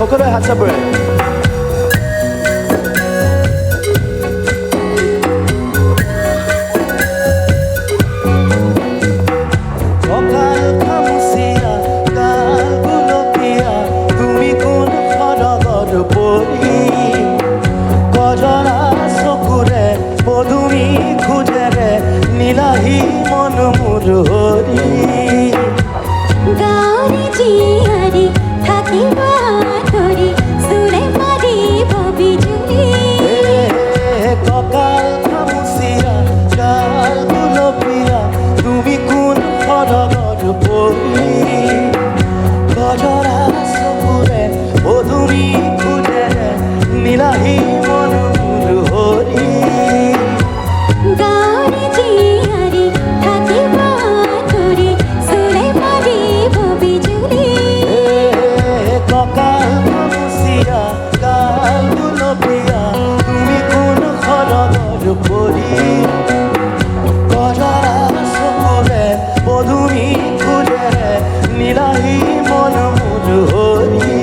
সকলোৱে হাত চাপৰে নীলাহী মন মোৰ হৰি গাঁৱৰে জীয়াৰী থাকিব ধৰি চোৰে মাৰিব বিজুলী কঁকাল খামুচিয়া গাল গুলপীয়া তুমি কোন সৰগৰ পৰি গজৰা চকুৰে পদুমী খোজেৰে নীলাহী মন মোৰ হৰি গাঁৱৰে জীয়াৰী থাকিব ধৰি চোৰে মাৰিব বিজুলী কঁকাল খামুচিয়া গাল গুলপীয়া তুমি কোন সৰগৰ পৰি গজৰা চকুৰে পদুমী খোজেৰে নীলাহী মন মোৰ হৰি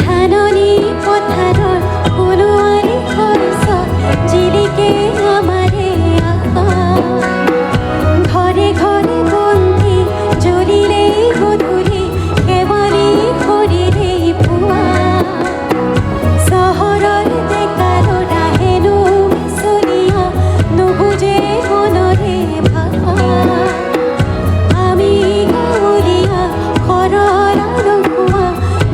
ধাননি পথাৰৰ সোণোৱাৰী শস্যত জিলিকে আমাৰে আশা ঘৰে ঘৰে বন্তি জ্বলিলেই গধূলি কেৱলি শৰীৰেই পুৱা চহৰৰ ডেকা ল'ৰা হেনো মিছলীয়া নুবুজে মনৰে ভাষা আমি গাঁৱলীয়া ঘৰৰ নোহোৱা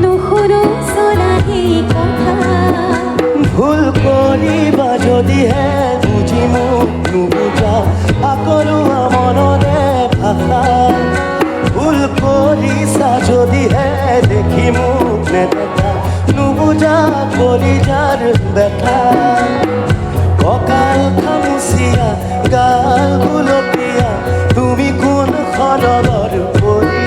নুশুনো চলাহী কথা ভুল কৰিবা যদিহে বুজি মোক নুবুজা আকৰুৱা মনৰে ভাষা ভুল কৰিছা যদিহে দেখি মোক নেদেখা নুবুজা কলিজাৰ ব্যথা কঁকাল খামুচিয়া গাল গুলপীয়া তুমি কোন সৰগৰ পৰি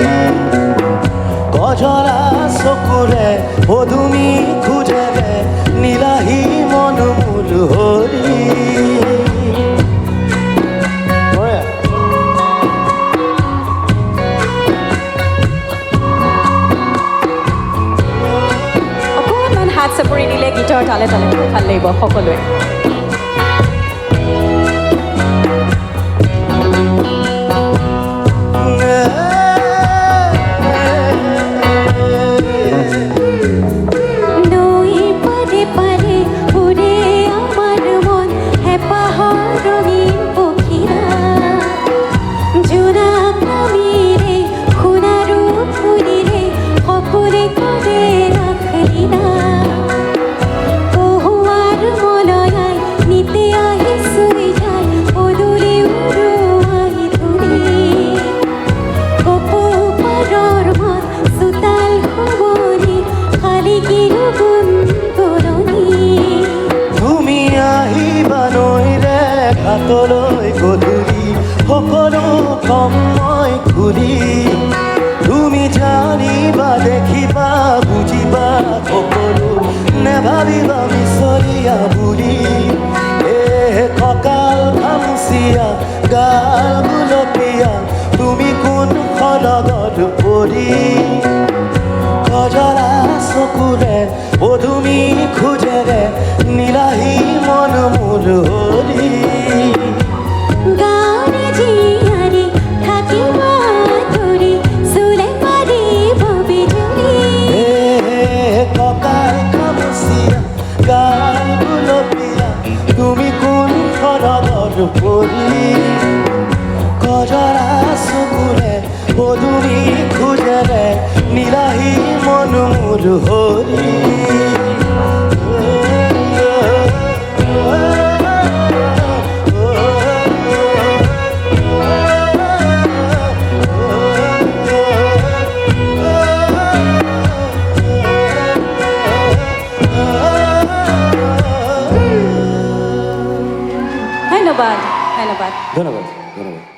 গজৰা চকুৰে পদুমী খোজেৰে নীলাহী মন মোৰ হৰি অকণমান হাত চাপৰি দিলে গীতৰ তালে তালে ভাল লাগিব সকলোৱে নৈ পাৰে পাৰে উৰে আমাৰ মন হেঁপাহৰ ৰঙীন পখিলা জোনাক নামেৰে সোণাৰু ফুলিৰে সপোনে কৰে ৰাখলীলা কহুৱাৰ মলয়াই নিতে আহি চুই যায় পদূলি উৰুৱাই ধূলি কপৌপাৰৰ মন চোতাল শুৱনি খালি কিনো গুণগুণনি তুমি আহিবা নৈৰে ঘাটলৈ গধূলি সকলো কম মই খুলি তুমি জানিবা দেখিবা বুজিবা সকলো নেভাবিবা মিছলীয়া বুলি কঁকাল খামুচিয়া গাল গুলপীয়া তুমি কোন সৰগৰ পৰি গজৰা চকুৰে পদুমী খোজেৰে নীলাহী মন মোৰ হৰি গাঁৱৰে জীয়াৰী থাকিব ধৰি চোৰে মাৰিব বিজুলী কঁকাল খামুচিয়া গাল গুলপীয়া তুমি কোন সৰগৰ পৰি গজৰা চকুৰে পদুমী খোজেৰে নীলাহী মন মোৰ হৰি ধন্যবাদ ধন্যবাদ ধন্যবাদ ধন্যবাদ